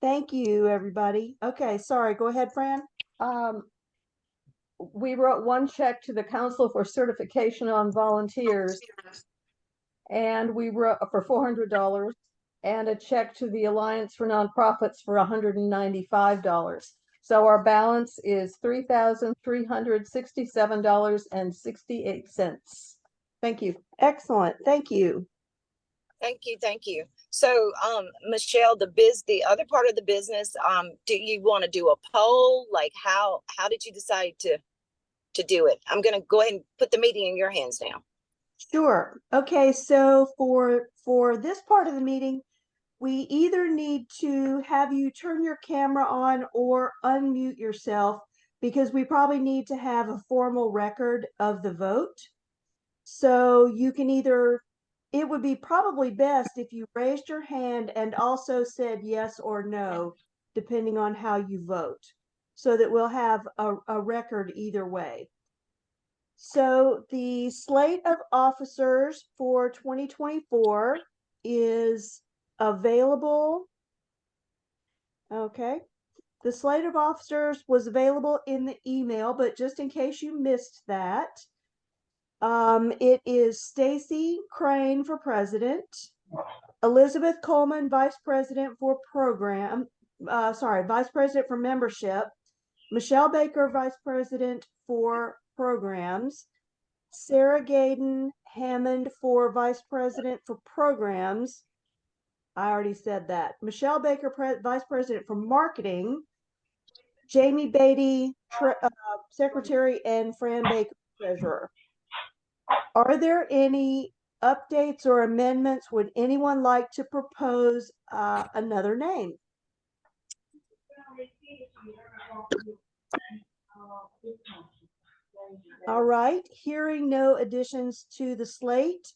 Thank you, everybody. Okay, sorry, go ahead, Fran. We wrote one check to the Council for Certification on Volunteers, and we wrote for $400, and a check to the Alliance for Nonprofits for $195. So our balance is $3,367.68. Thank you. Excellent, thank you. Thank you, thank you. So, Michele, the other part of the business, do you want to do a poll? Like how did you decide to do it? I'm going to go ahead and put the meeting in your hands now. Sure. Okay, so for this part of the meeting, we either need to have you turn your camera on or unmute yourself because we probably need to have a formal record of the vote. So you can either, it would be probably best if you raised your hand and also said yes or no, depending on how you vote, so that we'll have a record either way. So the slate of officers for 2024 is available. Okay. The slate of officers was available in the email, but just in case you missed that, it is Stacy Crain for president, Elizabeth Coleman, vice president for vice president for membership, Michele Baker, vice president for programs, Sarah Gayden Hammond for vice president for programs. I already said that. Michele Baker, vice president for marketing, Jamie Beatty, secretary, and Fran Baker, treasurer. Are there any updates or amendments? Would anyone like to propose another name? All right, hearing no additions to the slate,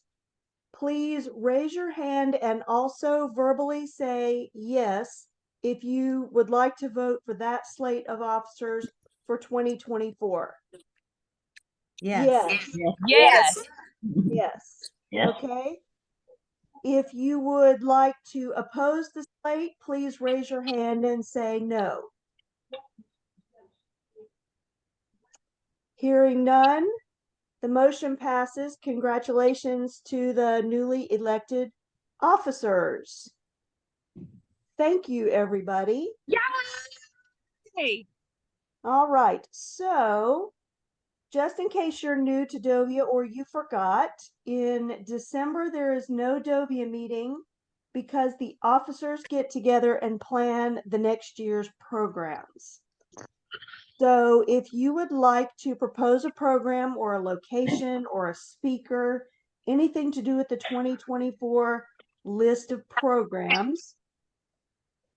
please raise your hand and also verbally say yes if you would like to vote for that slate of officers for 2024. Yes. Yes. Yes. Okay. If you would like to oppose the slate, please raise your hand and say no. Hearing none, the motion passes. Congratulations to the newly elected officers. Thank you, everybody. Yay! All right, so just in case you're new to DOVIA or you forgot, in December there is no DOVIA meeting because the officers get together and plan the next year's programs. So if you would like to propose a program or a location or a speaker, anything to do with the 2024 list of programs,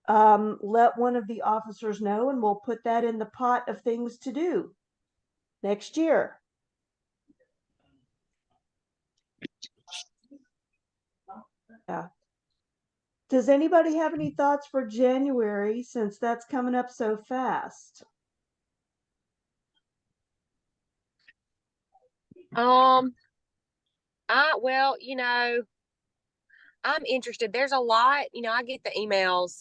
let one of the officers know and we'll put that in the pot of things to do next year. Yeah. Does anybody have any thoughts for January since that's coming up so fast? Well, I'm interested. There's a lot, I get the emails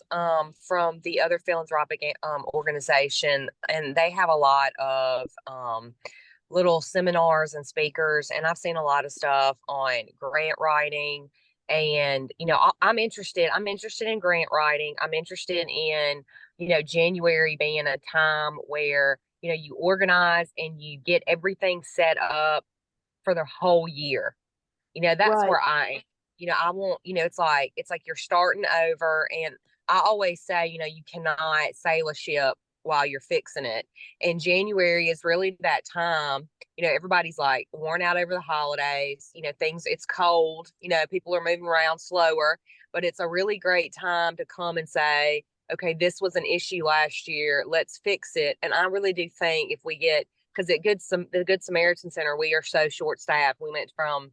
from the other philanthropic organization, and they have a lot of little seminars and speakers, and I've seen a lot of stuff on grant writing. And I'm interested in grant writing. I'm interested in January being a time where you organize and you get everything set up for the whole year. That's Right. where I want, it's like you're starting over. And I always say, you cannot sail a ship while you're fixing it. And January is really that time. Everybody's like worn out over the holidays, it's cold, people are moving around slower, but it's a really great time to come and say, okay, this was an issue last year, let's fix it. And I really do think if we get, because at the Good Samaritan Center, we are so short staffed. We went from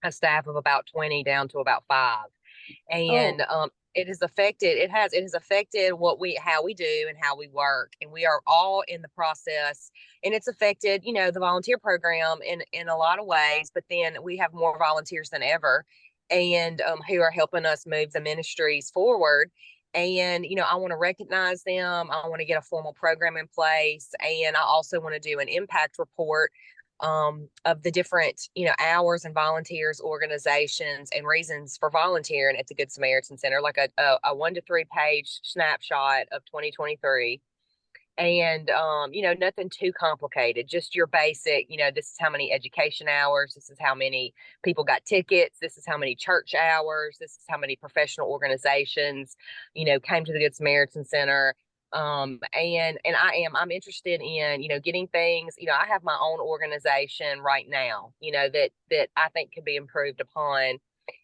a staff of about 20 down to about 5. And it has affected how we do and how we work. And we are all in the process, and it's affected, the volunteer program in a lot of ways, but then we have more volunteers than ever, and who are helping us move the ministries forward. And, I want to recognize them. I want to get a formal program in place. And I also want to do an impact report of the different, hours and volunteers, organizations, and reasons for volunteering at the Good Samaritan Center, like a 1 to 3 page snapshot of 2023. And nothing too complicated, just your basic, this is how many education hours, this is how many people got tickets, this is how many church hours, this is how many professional organizations came to the Good Samaritan Center. And I'm interested in getting things, I have my own organization right now, that I think could be improved upon.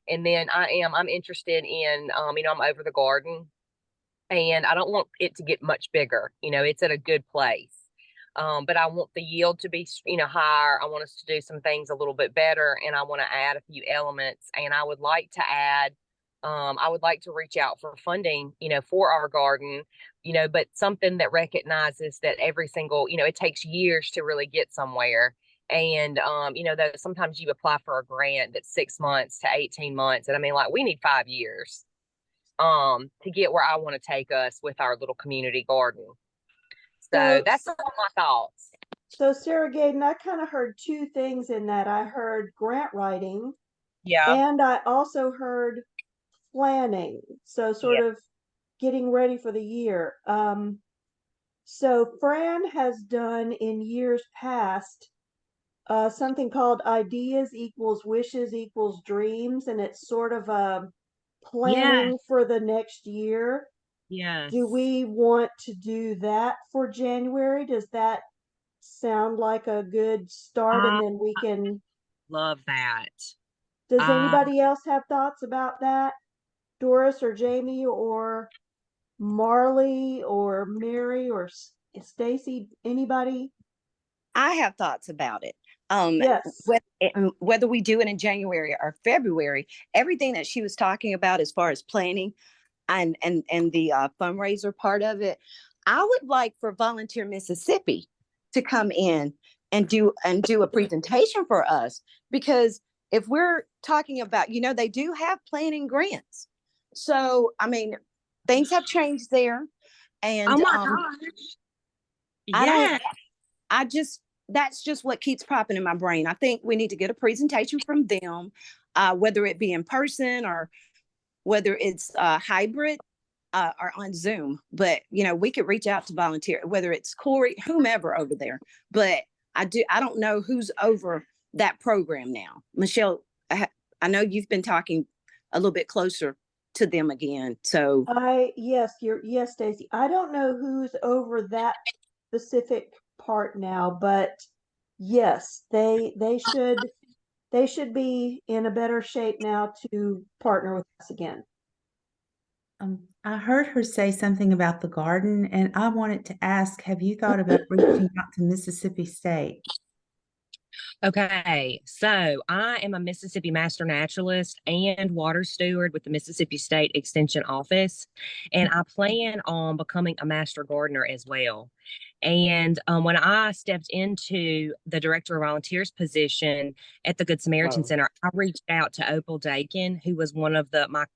And then I'm interested in I'm over the garden, and I don't want it to get much bigger. It's at a good place. But I want the yield to be, higher. I want us to do some things a little bit better, and I want to add a few elements. And I would like to add, I would like to reach out for funding, for our garden, but something that recognizes that every single, it takes years to really get somewhere. And, that sometimes you apply for a grant that's 6 months to 18 months. And I mean, like, we need 5 years to get where I want to take us with our little community garden. So that's some of my thoughts. So Sarah Gayden, I kind of heard two things in that. I heard grant writing, Yeah. and I also heard planning. So sort of getting ready for the year. So Fran has done in years past something called ideas equals wishes equals dreams, and it's sort of a planning for the next year. Yes. Do we want to do that for January? Does that sound like a good start? And then we can. Love that. Does anybody else have thoughts about that? Doris or Jamie or Marley or Mary or Stacy? Anybody? I have thoughts about it. Yes. Whether we do it in January or February, everything that she was talking about as far as planning and the fundraiser part of it, I would like for Volunteer Mississippi to come in and do a presentation for us, because if we're talking about, they do have planning grants. So, I mean, things have changed there. And Oh my gosh. that's just what keeps popping in my brain. I think we need to get a presentation from them, whether it be in person or whether it's hybrid or on Zoom. But, we could reach out to volunteer, whether it's Corey, whomever over there. But I don't know who's over that program now. Michele, I know you've been talking a little bit closer to them again. So yes, Stacy. I don't know who's over that specific part now, but yes, they should be in a better shape now to partner with us again. I heard her say something about the garden, and I wanted to ask, have you thought about reaching out to Mississippi State? Okay, so I am a Mississippi Master Naturalist and Water Steward with the Mississippi State Extension Office, and I plan on becoming a Master Gardener as well. And when I stepped into the Director of Volunteers position at the Good Samaritan Center, I reached out to Opal Dakin, who was one of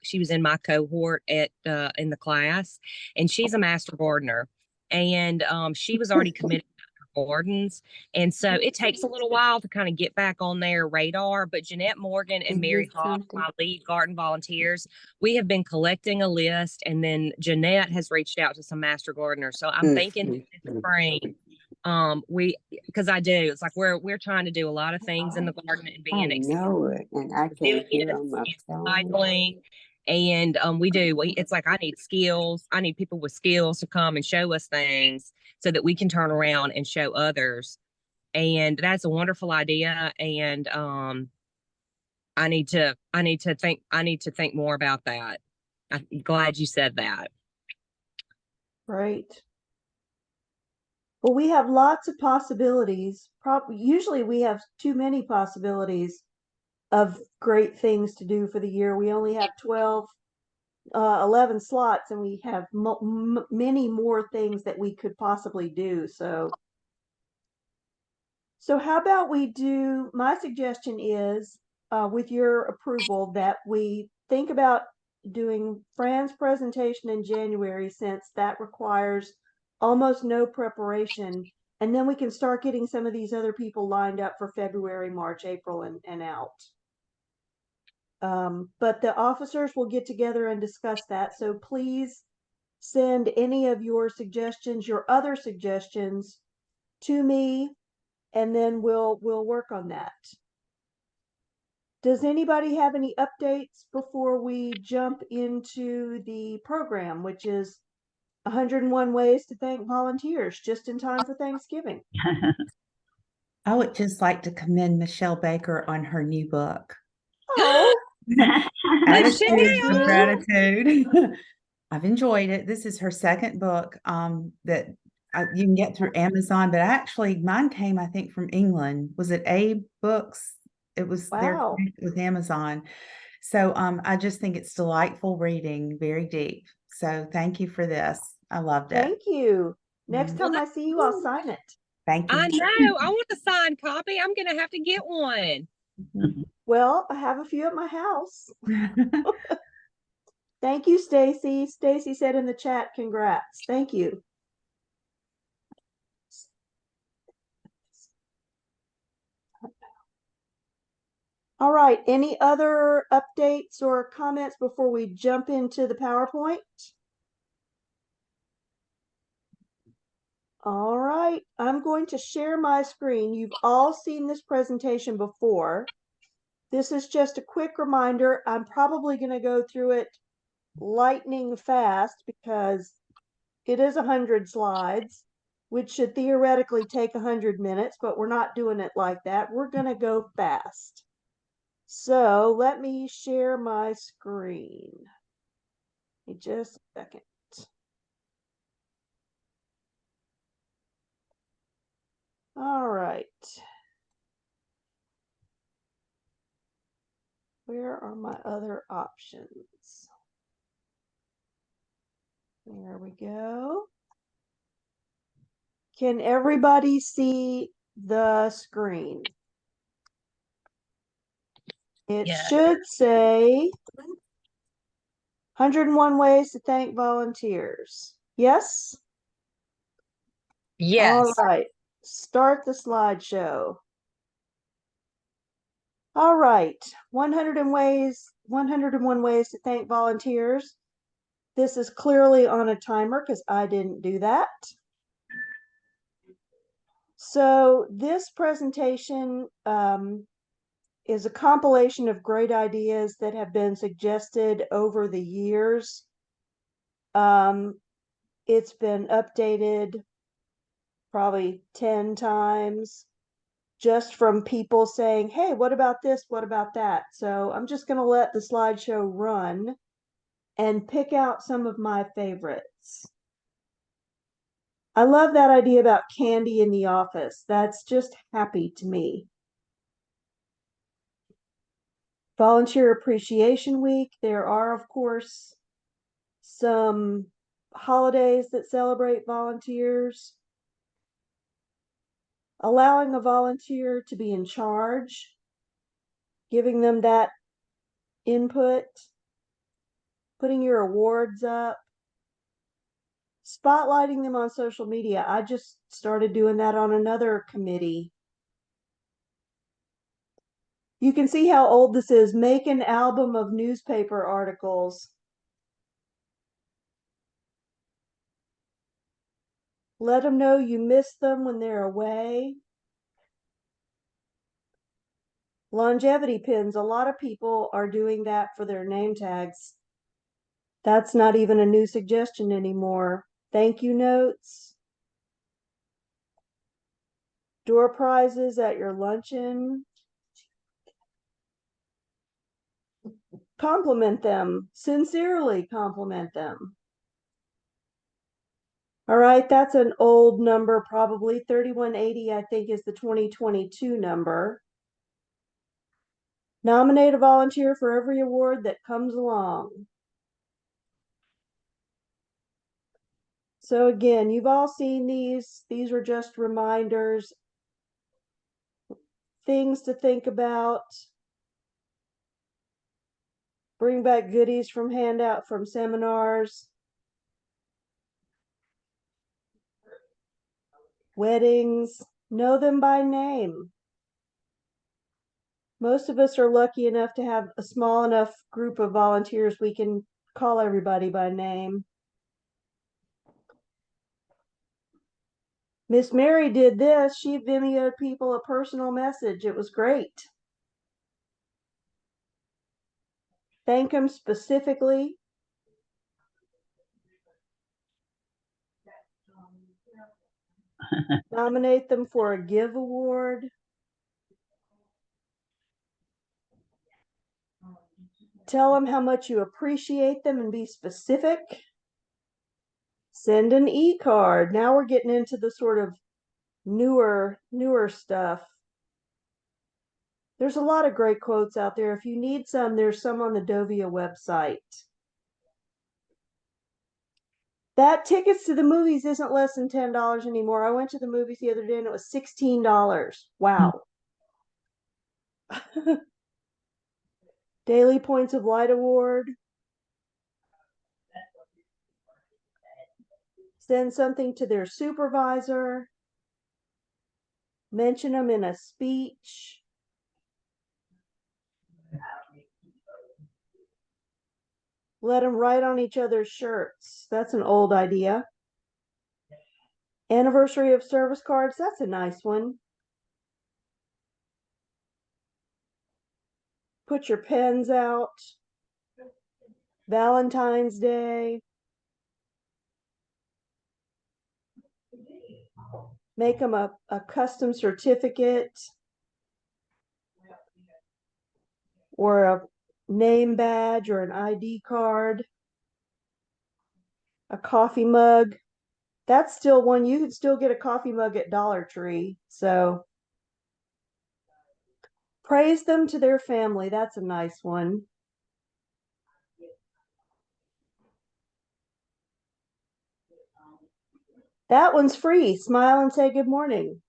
she was in my cohort in the class, and she's a Master Gardener. And she was already committed gardens, and so it takes a little while to kind of get back on their radar. But Jeanette Morgan and Mary Hall, my lead garden volunteers, we have been collecting a list, and then Jeanette has reached out to some master gardeners. So I'm thinking this spring, because it's like we're trying to do a lot of things in the garden and being and I can't hear on my phone. And it's like I need skills. I need people with skills to come and show us things so that we can turn around and show others. And that's a wonderful idea. And I need to think more about that. I'm glad you said that. Right. Well, we have lots of possibilities. Usually we have too many possibilities of great things to do for the year. We only have 11 slots, and we have many more things that we could possibly do. So how about my suggestion is, with your approval, that we think about doing Fran's presentation in January, since that requires almost no preparation. And then we can start getting some of these other people lined up for February, March, April, and out. But the officers will get together and discuss that. So please send any of your suggestions, your other suggestions, to me, and then we'll work on that. Does anybody have any updates before we jump into the program, which is 101 Ways to Thank Volunteers, just in time for Thanksgiving? I would just like to commend Michele Baker on her new book. Oh, Attitudes of Michele. Gratitude. I've enjoyed it. This is her second book that you can get through Amazon, but actually mine came, I think, from England. Was it A Books? It was there Wow. with Amazon. So I just think it's delightful reading, very deep. So thank you for this. I loved it. Thank you. Next Mhm. time I see you, I'll sign it. Thank you. I know. I want a signed copy. I'm gonna have to get one. Well, I have a few at my house. Thank you, Stacy. Stacy said in the chat, congrats. Thank you. All right, any other updates or comments before we jump into the PowerPoint? All right, I'm going to share my screen. You've all seen this presentation before. This is just a quick reminder. I'm probably going to go through it lightning fast because it is 100 slides, which should theoretically take 100 minutes, but we're not doing it like that. We're going to go fast. So let me share my screen. Just a second. All right. Where are my other options? There we go. Can everybody see the screen? It should say 101 Ways to Thank Volunteers. Yes? Yes. All right. Start the slideshow. All right. 101 ways to thank volunteers. This is clearly on a timer because I didn't do that. So this presentation is a compilation of great ideas that have been suggested over the years. It's been updated probably 10 times just from people saying, hey, what about this? What about that? So I'm just going to let the slideshow run and pick out some of my favorites. I love that idea about candy in the office. That's just happy to me. Volunteer Appreciation Week. There are, of course, some holidays that celebrate volunteers. Allowing a volunteer to be in charge, giving them that input, putting your awards up, spotlighting them on social media. I just started doing that on another committee. You can see how old this is. Make an album of newspaper articles. Let them know you miss them when they're away. Longevity pins. A lot of people are doing that for their name tags. That's not even a new suggestion anymore. Thank you notes. Door prizes at your luncheon. Compliment them. Sincerely compliment them. All right, that's an old number, probably 3180, I think, is the 2022 number. Nominate a volunteer for every award that comes along. So again, you've all seen these. These are just reminders, things to think about. Bring back goodies from handout from seminars. Weddings, know them by name. Most of us are lucky enough to have a small enough group of volunteers we can call everybody by name. Miss Mary did this. She Vimeo'd people a personal message. It was great. Thank them specifically. Nominate them for a Give award. Tell them how much you appreciate them and be specific. Send an e-card. Now we're getting into the sort of newer stuff. There's a lot of great quotes out there. If you need some, there's some on the DOVIA website. That tickets to the movies isn't less than $10 anymore. I went to the movies the other day and it was $16. Wow. Daily Points of Light Award. Send something to their supervisor. Mention them in a speech. Let them write on each other's shirts. That's an old idea. Anniversary of service cards. That's a nice one. Put your pens out. Valentine's Day. Make them a custom certificate or a name badge or an ID card. A coffee mug. That's still one. You can still get a coffee mug at Dollar Tree. So praise them to their family. That's a nice one. That one's free. Smile and say good morning.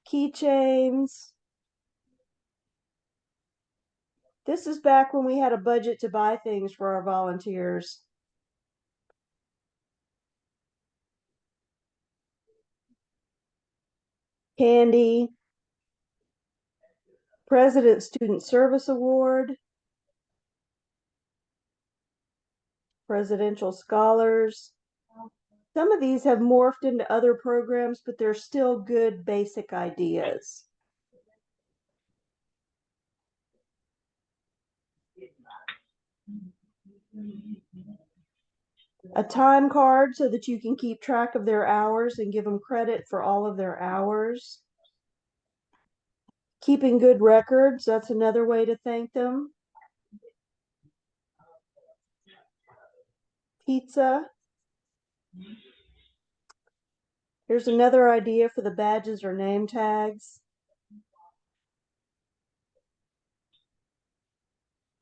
Keychains. This is back when we had a budget to buy things for our volunteers. Candy. President Student Service Award. Presidential Scholars. Some of these have morphed into other programs, but they're still good basic ideas. A time card so that you can keep track of their hours and give them credit for all of their hours. Keeping good records, that's another way to thank them. Pizza. Here's another idea for the badges or name tags.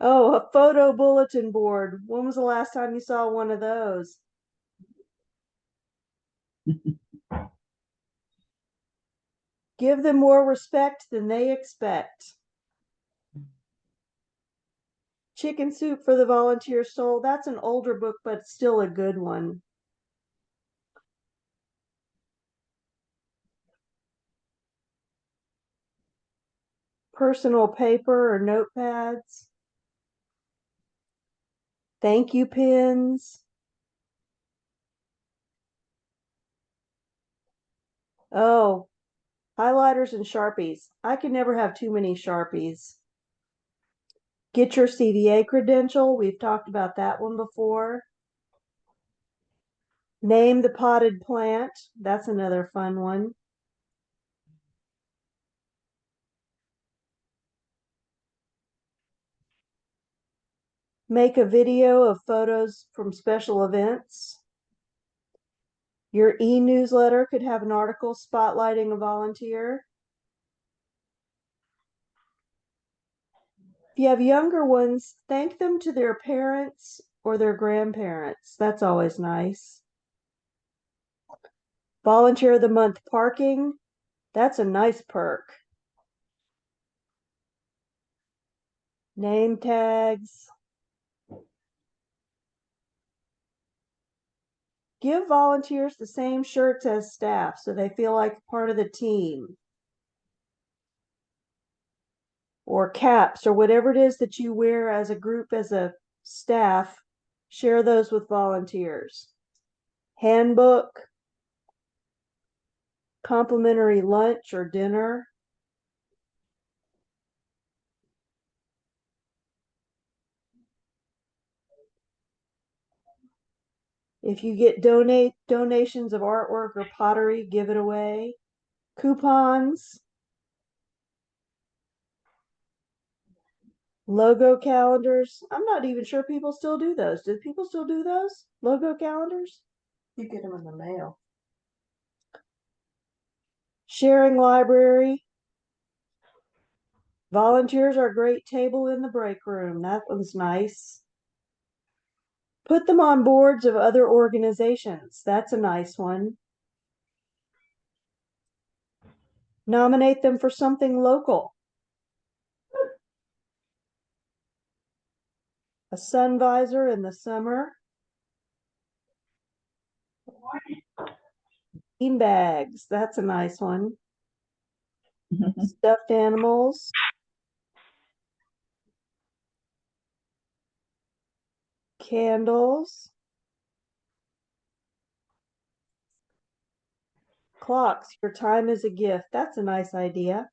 Oh, a photo bulletin board. When was the last time you saw one of those? Give them more respect than they expect. Chicken Soup for the Volunteer Soul. That's an older book, but still a good one. Personal paper or notepads. Thank you pins. Oh, highlighters and Sharpies. I can never have too many Sharpies. Get your CVA credential. We've talked about that one before. Name the potted plant. That's another fun one. Make a video of photos from special events. Your e-newsletter could have an article spotlighting a volunteer. If you have younger ones, thank them to their parents or their grandparents. That's always nice. Volunteer of the Month parking. That's a nice perk. Name tags. Give volunteers the same shirts as staff so they feel like part of the team. Or caps or whatever it is that you wear as a group, as a staff, share those with volunteers. Handbook, complimentary lunch or dinner. If you get donations of artwork or pottery, give it away. Coupons. Logo calendars. I'm not even sure people still do those. Do people still do those? Logo calendars? You get them in the mail. Sharing library. Volunteers are a great table in the break room. That one's nice. Put them on boards of other organizations. That's a nice one. Nominate them for something local. A sun visor in the summer. Bean bags. That's a nice one. Stuffed animals. Candles. Clocks. Your time is a gift. That's a nice idea.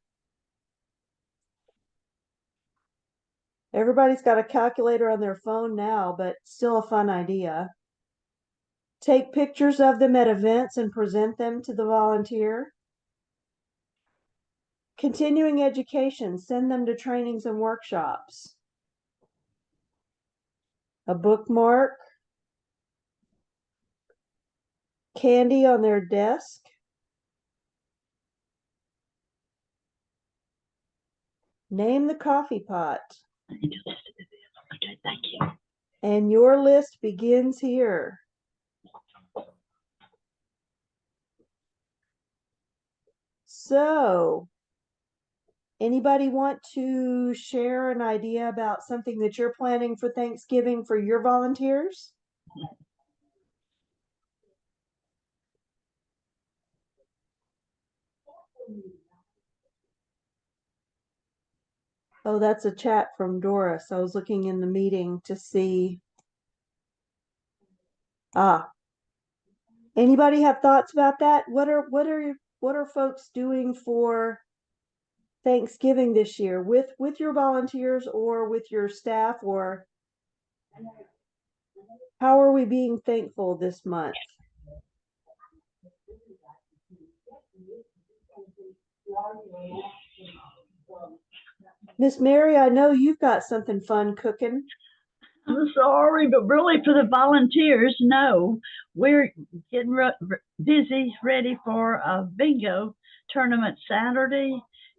Everybody's got a calculator on their phone now, but still a fun idea. Take pictures of them at events and present them to the volunteer. Continuing education, send them to trainings and workshops. A bookmark. Candy on their desk. Name the coffee pot. Okay, thank you. And your list begins here. So, anybody want to share an idea about something that you're planning for Thanksgiving for your volunteers? Oh, that's a chat from Doris. I was looking in the meeting to see. Anybody have thoughts about that? What are folks doing for Thanksgiving this year with your volunteers or with your staff, or how are we being thankful this month? Miss Mary, I know you've got something fun cooking. I'm sorry, but really for the volunteers, no. We're getting busy, ready for a bingo tournament Saturday.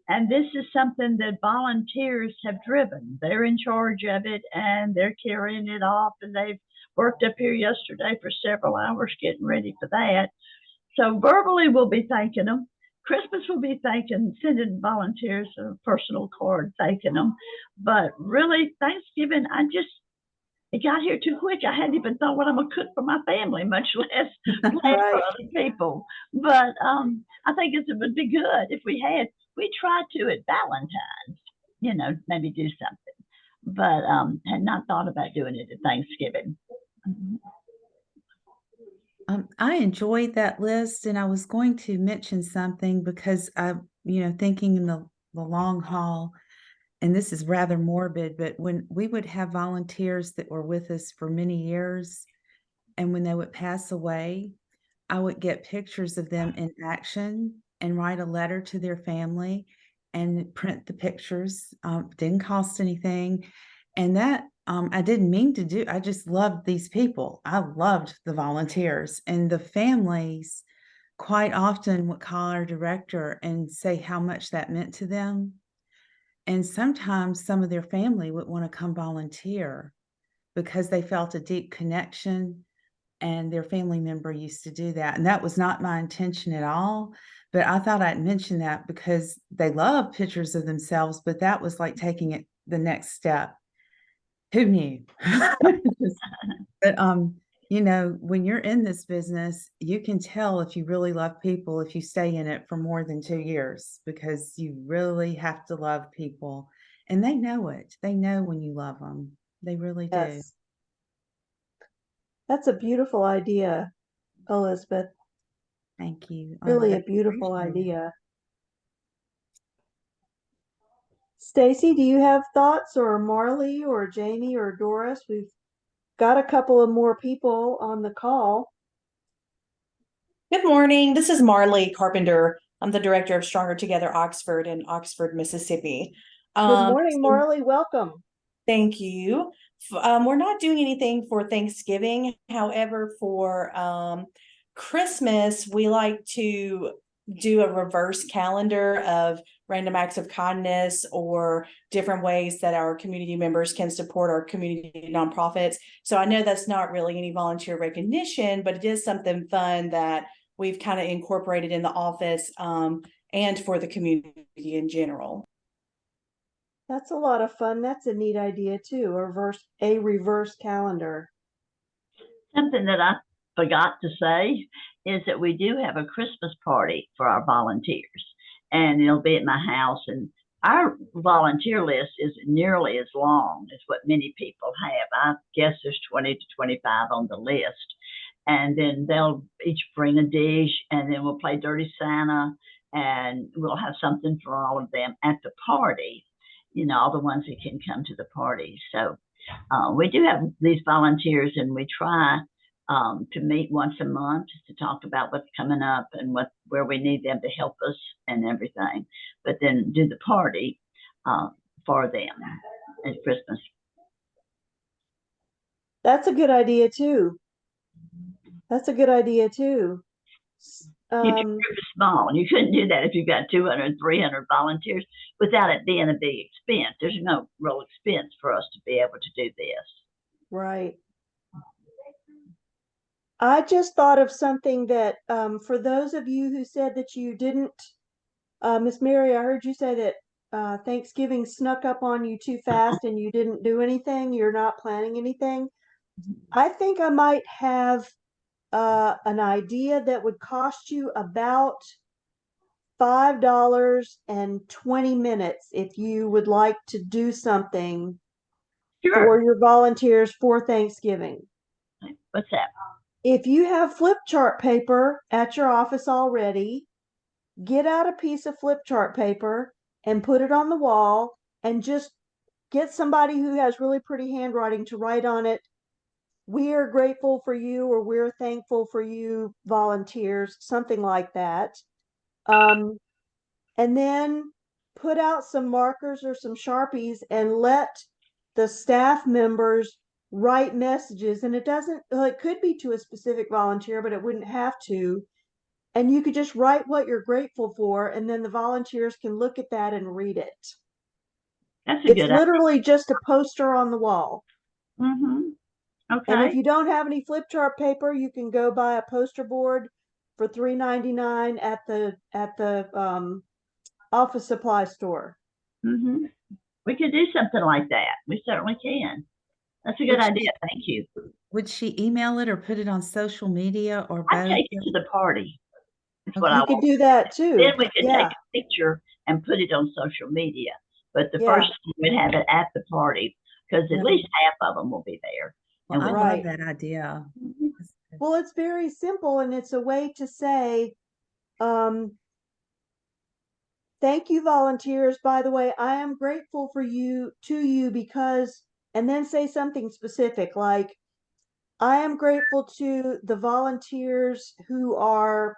And this is something that volunteers have driven. They're in charge of it and they're carrying it off. And they've worked up here yesterday for several hours getting ready for that. So verbally, we'll be thanking them. Christmas will be sending volunteers a personal card thanking them. But really, Thanksgiving, it got here too quick. I hadn't even thought what I'm gonna cook for my family, much less plan for other people. But I think it would be good if we tried to at Valentine's, maybe do something. But had not thought about doing it at Thanksgiving. I enjoyed that list, and I was going to mention something because thinking in the long haul, and this is rather morbid, but when we would have volunteers that were with us for many years, and when they would pass away, I would get pictures of them in action and write a letter to their family and print the pictures. Didn't cost anything. And that I didn't mean to do. I just loved these people. I loved the volunteers, and the families quite often would call our director and say how much that meant to them. And sometimes some of their family would want to come volunteer because they felt a deep connection, and their family member used to do that. And that was not my intention at all. But I thought I'd mention that because they love pictures of themselves, but that was like taking it the next step. Who knew? But you know, when you're in this business, you can tell if you really love people if you stay in it for more than 2 years, because you really have to love people, and they know it. They know when you love them. They really do. Yes. That's a beautiful idea, Elizabeth. Thank you. I Really a really beautiful appreciate it. idea. Stacy, do you have thoughts, or Marley or Jamie or Doris? We've got a couple of more people on the call. Good morning. This is Marley Carpenter. I'm the director of Stronger Together Oxford in Oxford, Mississippi. Good morning, So Marley. Welcome. thank you. We're not doing anything for Thanksgiving. However, for Christmas, we like to do a reverse calendar of random acts of kindness or different ways that our community members can support our community nonprofits. So I know that's not really any volunteer recognition, but it is something fun that we've kind of incorporated in the office and for the community in general. That's a lot of fun. That's a neat idea too. A reverse calendar. Something that I forgot to say is that we do have a Christmas party for our volunteers, and it'll be at my house. And our volunteer list isn't nearly as long as what many people have. I guess there's 20 to 25 on the list. And then they'll each bring a dish, and then we'll play Dirty Santa, and we'll have something for all of them at the party, you know, all the ones that can come to the party. So we do have these volunteers, and we try to meet once a month just to talk about what's coming up and where we need them to help us and everything, but then do the party for them at Christmas. That's a good idea too. That's a good idea too. Your group is small. You couldn't do that if you've got 200, 300 volunteers without it being a big expense. There's no real expense for us to be able to do this. Right. I just thought of something that for those of you who said that you didn't, Miss Mary, I heard you say that Thanksgiving snuck up on you too fast and you didn't do anything. You're not planning anything. I think I might have an idea that would cost you about $5.20 if you would like to do something for your volunteers for Thanksgiving. What's that? If you have flip chart paper at your office already, get out a piece of flip chart paper and put it on the wall, and just get somebody who has really pretty handwriting to write on it, "We are grateful for you," or "We're thankful for you, volunteers," something like that. And then put out some markers or some Sharpies and let the staff members write messages. And it doesn't, well, it could be to a specific volunteer, but it wouldn't have to. And you could just write what you're grateful for, and then the volunteers can look at that and read it. That's a It's good literally just a poster on the wall. Okay. And if you don't have any flip chart paper, you can go buy a poster board for $3.99 at the office supply store. We could do something like that. We certainly can. That's a good idea. Thank you. Would she email it or put it on social media or I both? take it to the party. That's Okay. what I You could want. do that too. Then we could Yeah. take a picture and put it on social media. But the Yeah. first time we'd have it at the party, because at Yeah. least half of them will be there. Well, And I we'll- Right. love that idea. That's good. Well, it's very simple, and it's a way to say, thank you, volunteers. By the way, I am grateful for you because, and then say something specific like, I am grateful to the volunteers who are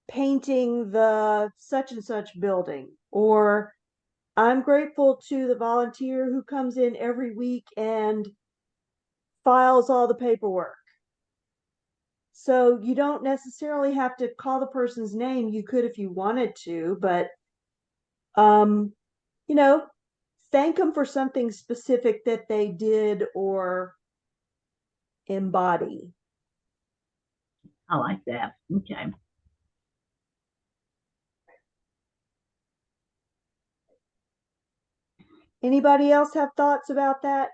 painting the such and such building, or I'm grateful to the volunteer who comes in every week and files all the paperwork. So you don't necessarily have to call the person's name. You could if you wanted to, but you know, thank them for something specific that they did or embody. I like that. Okay. Anybody else have thoughts about that?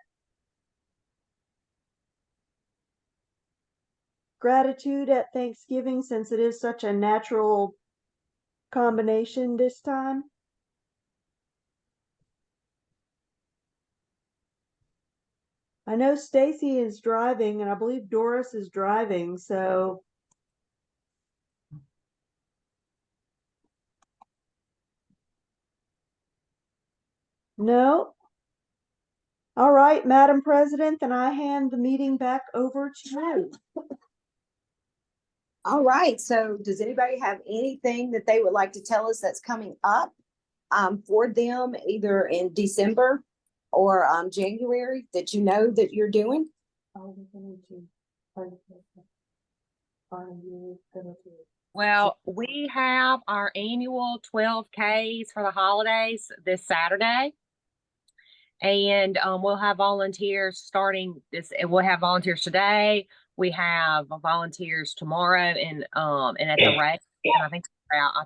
Gratitude at Thanksgiving, since it is such a natural combination this time. I know Stacy is driving and I believe Doris is driving, so no. All right, Madam President, then I hand the meeting back over to you. All right, so does anybody have anything that they would like to tell us that's coming up for them either in December or January that you know that you're doing? Well, we have our annual 12Ks for the holidays this Saturday. And we'll have volunteers starting this, and we'll have volunteers today. We have volunteers tomorrow and at the rate, and I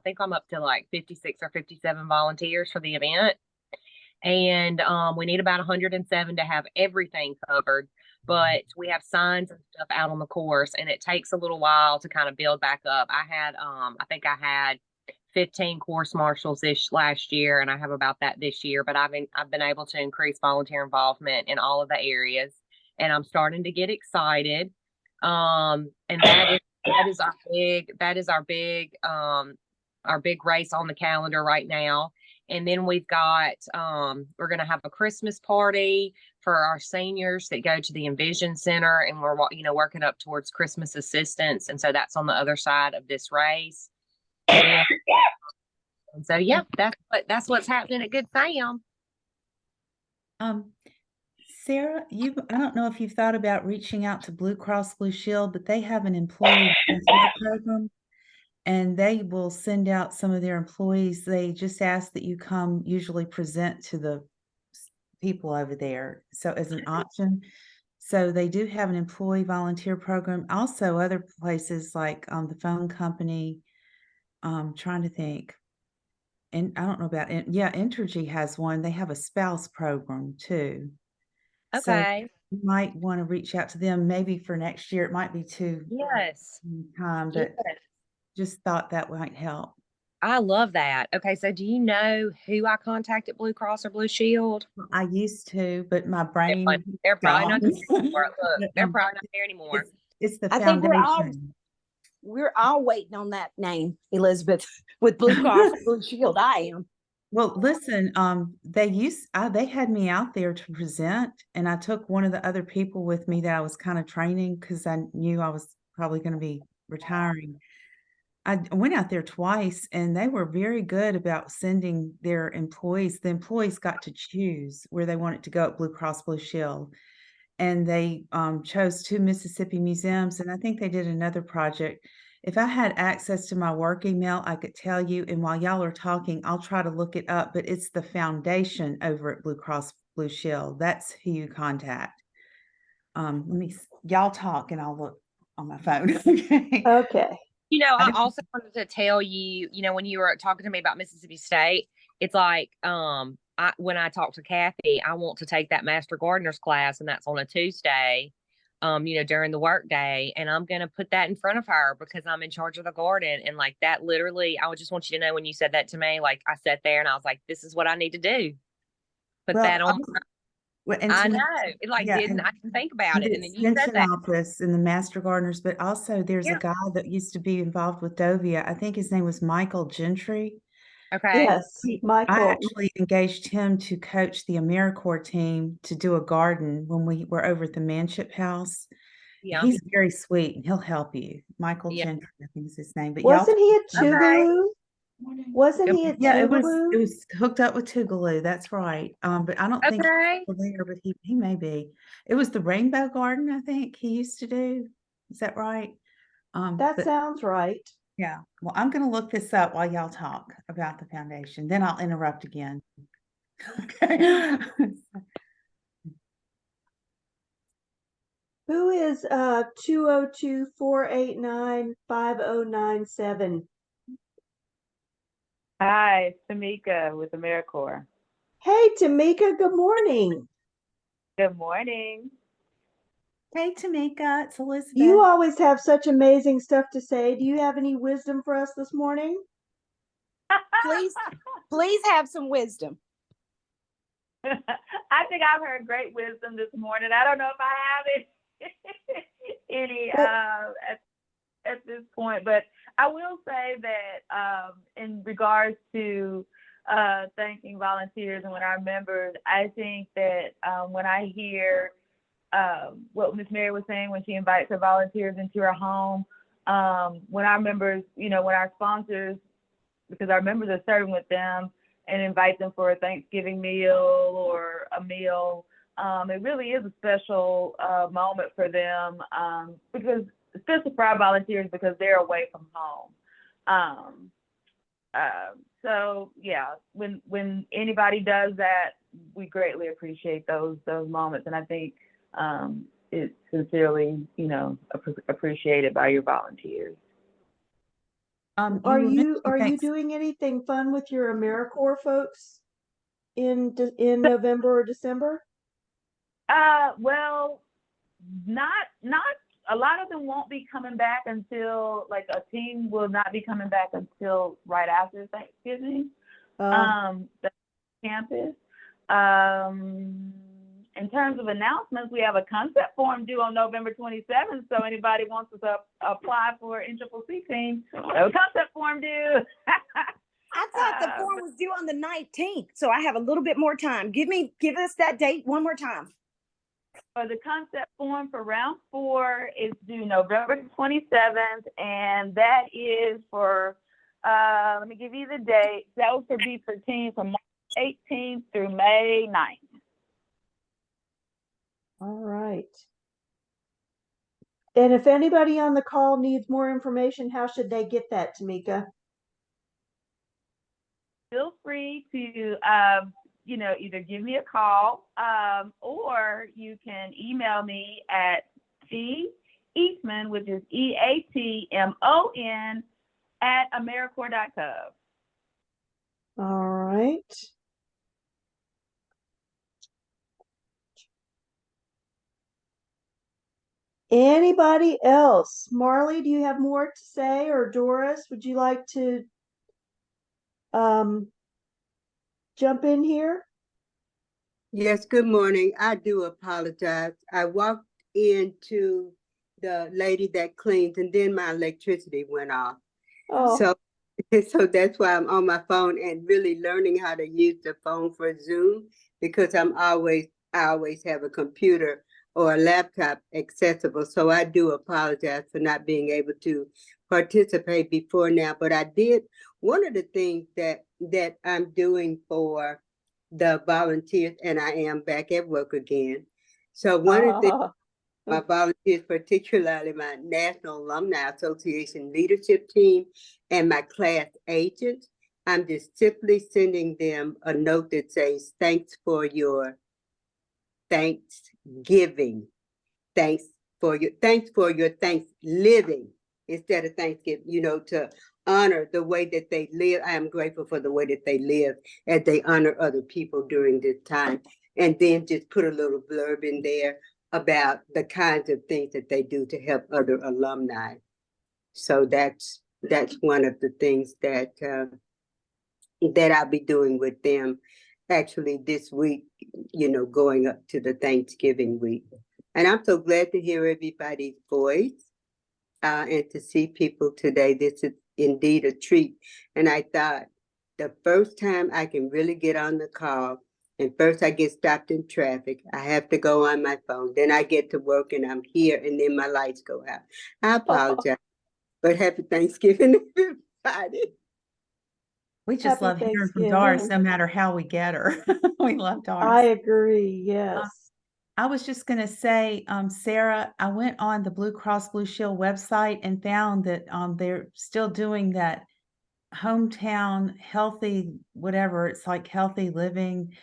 think I'm up to like 56 or 57 volunteers for the event. And we need about 107 to have everything covered. But we have signs and stuff out on the course, and it takes a little while to kind of build back up. I think I had 15 course marshals this last year, and I have about that this year, but I've been able to increase volunteer involvement in all of the areas, and I'm starting to get excited. And that is our big race on the calendar right now. And then we've got we're going to have a Christmas party for our seniors that go to the Envision Center, and we're working up towards Christmas assistance, and so that's on the other side of this race. And so yeah, that's what's happening at Good Sam. Sarah, I don't know if you've thought about reaching out to Blue Cross Blue Shield, but they have an employee program, and they will send out some of their employees. They just ask that you come usually present to the people over there, so as an option. So they do have an employee volunteer program. Also other places like the phone company, trying to think, and I don't know about it. Yeah, Entergy has one. They have a spouse program too. So Okay. you might want to reach out to them maybe for next year. It might be too Yes. time, but Yes. just thought that might help. I love that. Okay, so do you know who I contact at Blue Cross or Blue Shield? I used to, but my brain They're probably not there gone. anymore. Look, they're probably not there anymore. It's the I think foundation. we're all waiting on that name, Elizabeth, with Blue Cross Blue Shield. I am. Well, listen, they had me out there to present, and I took one of the other people with me that I was kind of training because I knew I was probably going to be retiring. I went out there twice, and they were very good about sending their employees. The employees got to choose where they wanted to go at Blue Cross Blue Shield, and they chose 2 Mississippi museums, and I think they did another project. If I had access to my work email, I could tell you, and while y'all are talking, I'll try to look it up, but it's the foundation over at Blue Cross Blue Shield. That's who you contact. Y'all talk and I'll look on my phone. Okay. Okay. I also wanted to tell you, when you were talking to me about Mississippi State, it's like, when I talk to Kathy, I want to take that Master Gardener's class, and that's on a Tuesday, during the work day. And I'm going to put that in front of her because I'm in charge of the garden. And like that, literally, I would just want you to know, when you said that to me, like I sat there and I was like, this is what I need to do. Put that on. I know. It I didn't think about it. And then you said that. Office and the Master Gardeners, but also there's a guy that used to be involved with Dovia. I think his name was Michael Gentry. Okay. Yes, Michael. I actually engaged him to coach the AmeriCorps team to do a garden when we were over at the Manship House. Yeah. He's very sweet and he'll help you. Michael Gentry, I think is his name. But wasn't he at Tougaloo? Wasn't he at Tougaloo? It was hooked up with Tougaloo. That's right. But I don't think he's there, but he may be. It was the Rainbow Garden, I think he used to do. Is that right? That sounds right. Yeah. Well, I'm going to look this up while y'all talk about the foundation. Then I'll interrupt again. Okay. Who is 202-489-5097? Hi, it's Tamika with AmeriCorps. Hey, Tamika, good morning. Good morning. Hey, Tamika, it's Elizabeth. You always have such amazing stuff to say. Do you have any wisdom for us this morning? Please have some wisdom. I think I've heard great wisdom this morning. I don't know if I have any at this point, but I will say that in regards to thanking volunteers and our members, I think that when I hear what Miss Mary was saying when she invites her volunteers into her home, when our members, when our sponsors, because our members are serving with them and invite them for a Thanksgiving meal or a meal, it really is a special moment for them, because especially for our volunteers, because they're away from home. So yeah, when anybody does that, we greatly appreciate those moments, and I think it's sincerely, appreciated by your volunteers. Are you doing anything fun with your AmeriCorps folks in November or December? Well, not a lot of them won't be coming back until, like, a team will not be coming back until right after Thanksgiving. The campus. In terms of announcements, we have a concept form due on November 27th. So anybody wants to apply for NCCC team, a concept form due. I thought the form was due on the 19th, so I have a little bit more time. Give us that date one more time. The concept form for round 4 is due November 27th, and that is for, let me give you the date. That will be for teams from March 18th through May 9th. All right. And if anybody on the call needs more information, how should they get that, Tamika? Feel free to, either give me a call, or you can email me at Eastman, which is EATMON @AmeriCorps.gov. All right. Anybody else? Marley, do you have more to say? Or Doris, would you like to jump in here? Yes, good morning. I do apologize. I walked into the lady that cleans and then my electricity went off. Oh. So that's why I'm on my phone and really learning how to use the phone for Zoom, because I always have a computer or a laptop accessible. So I do apologize for not being able to participate before now. But I did, one of the things that I'm doing for the volunteers, and I am back at work again. So one of the my volunteers, particularly my National Alumni Association leadership team and my class agents, I'm just simply sending them a note that says, thanks for your Thanksgiving. Thanks for your Thanksgiving instead of Thanksgiving, to honor the way that they live. I am grateful for the way that they live as they honor other people during this time. And then just put a little blurb in there about the kinds of things that they do to help other alumni. So that's one of the things that I'll be doing with them actually this week, going up to the Thanksgiving week. And I'm so glad to hear everybody's voice and to see people today. This is indeed a treat. And I thought the first time I can really get on the call, and first I get stopped in traffic, I have to go on my phone. Then I get to work and I'm here and then my lights go out. I apologize, but happy Thanksgiving, everybody. We just love hearing from Doris, no matter how we get her. We love Doris. I agree. Yes. I was just going to say, Sarah, I went on the Blue Cross Blue Shield website and found that they're still doing that hometown healthy, whatever. It's like healthy living.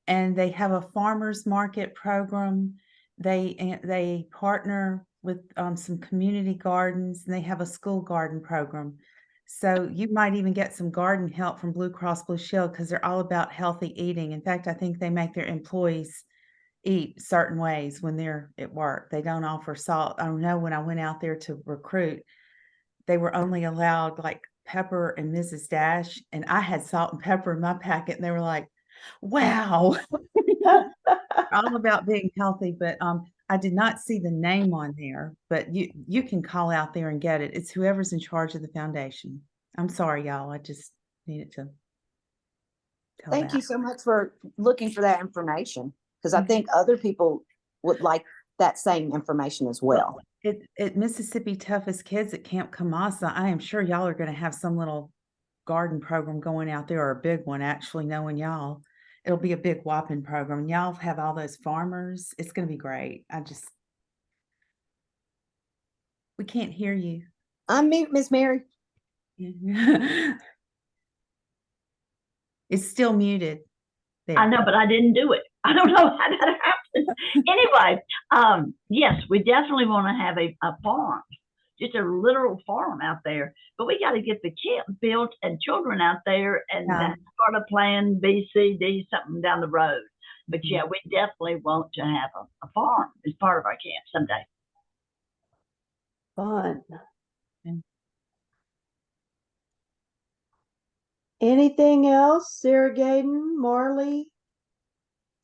And they have a farmers market program. They partner with some community gardens, and they have a school garden program. So you might even get some garden help from Blue Cross Blue Shield because they're all about healthy eating. In fact, I think they make their employees eat certain ways when they're at work. They don't offer salt. I don't know, when I went out there to recruit, they were only allowed like pepper and Mrs. Dash, and I had salt and pepper in my packet, and they were like, wow. All about being healthy, but I did not see the name on there, but you can call out there and get it. It's whoever's in charge of the foundation. I'm sorry, y'all. I just needed to tell Thank you that. so much for looking for that information, because I think other people would like that same information as well. At Mississippi Toughest Kids at Camp Kamasa, I am sure y'all are going to have some little garden program going out there, or a big one, actually, knowing y'all. It'll be a big whopping program. And y'all have all those farmers. It's going to be great. We can't hear you. Unmute, Miss Mary. It's still muted. There. I know, but I didn't do it. I don't know how that happened. Anyway, yes, we definitely want to have a farm, just a literal farm out there. But we got to get the camp built and children out there, and that's part of Plan B, C, D, something down the road. But yeah, we definitely want to have a farm as part of our camp someday. Fun. Anything else? Sarah, Gayden, Marley,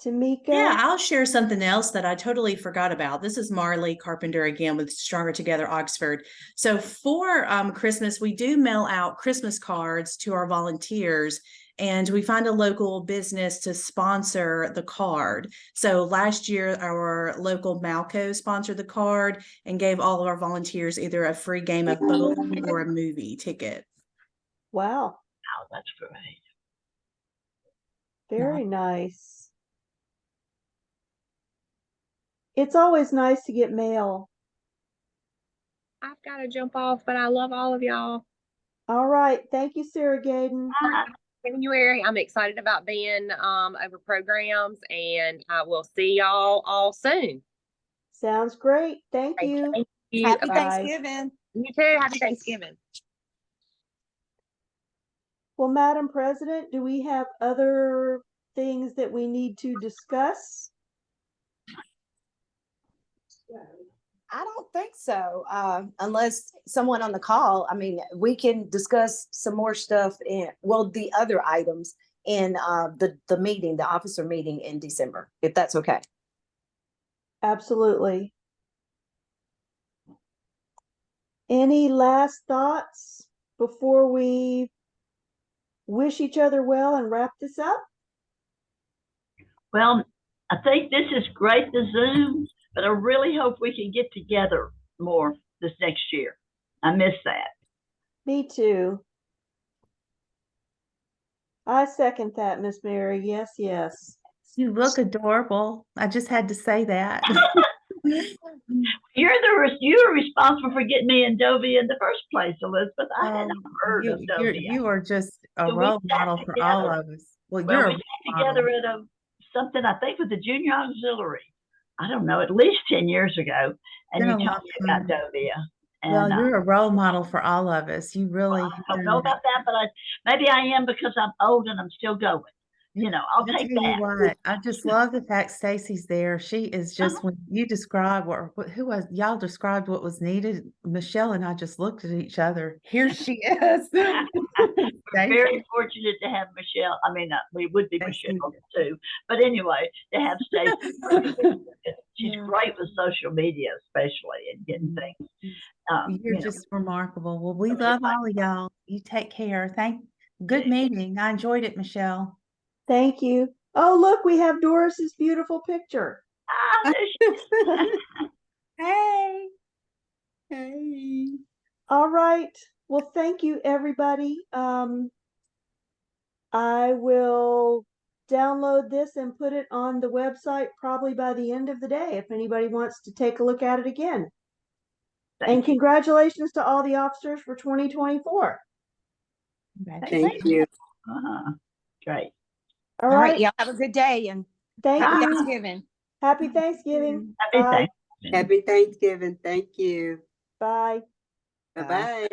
Tamika? Yeah, I'll share something else that I totally forgot about. This is Marley Carpenter again with Stronger Together Oxford. So for Christmas, we do mail out Christmas cards to our volunteers, and we find a local business to sponsor the card. So last year, our local Malco sponsored the card and gave all of our volunteers either a free game of bowling or a movie ticket. Wow. Oh, that's great. Very nice. It's always nice to get mail. I've got to jump off, but I love all of y'all. All right. Thank you, Sarah, Gayden. January, I'm excited about being over programs, and I will see y'all all soon. Sounds great. Thank you. Thank you. Happy Bye. Thanksgiving. You too. Happy Thanksgiving. Well, Madam President, do we have other things that we need to discuss? I don't think so, unless someone on the call. I mean, we can discuss some more stuff the other items in the meeting, the officer meeting in December, if that's okay. Absolutely. Any last thoughts before we wish each other well and wrap this up? Well, I think this is great, the Zoom, but I really hope we can get together more this next year. I miss that. Me too. I second that, Miss Mary. Yes, yes. You look adorable. I just had to say that. You're responsible for getting me in DOVIA in the first place, Elizabeth. I hadn't heard of DOVIA. You are just a So we role sat model for together. all of us. Well, Well, you're we a sat role together model. at something, I think, with the junior auxiliary. I don't know, at least 10 years ago. And Been you a told long me about time. DOVIA. Well, And you're a role model for all of us. You really. I don't know about that, but maybe I am because I'm old and I'm still going. You know, I'll take tell you that. what, I just love the fact Stacy's there. She is just when you describe y'all described what was needed. Michele and I just looked at each other. Here she is. We're very fortunate to have Michele. I mean, we would be Michele too, but anyway, to have Stacy. She's great with social media, especially, and getting things. You're just remarkable. Well, we love all of y'all. You take care. Good meeting. I enjoyed it, Michele. Thank you. Oh, look, we have Doris's beautiful picture. Hey. Hey. All right. Well, thank you, everybody. I will download this and put it on the website probably by the end of the day if anybody wants to take a look at it again. And congratulations to all the officers for 2024. Thank you. Great. All right. Y'all have a good day and Thank happy you. Thanksgiving. Happy Thanksgiving. Happy Thanksgiving. Happy Thanksgiving. Thank you. Bye. Bye-bye.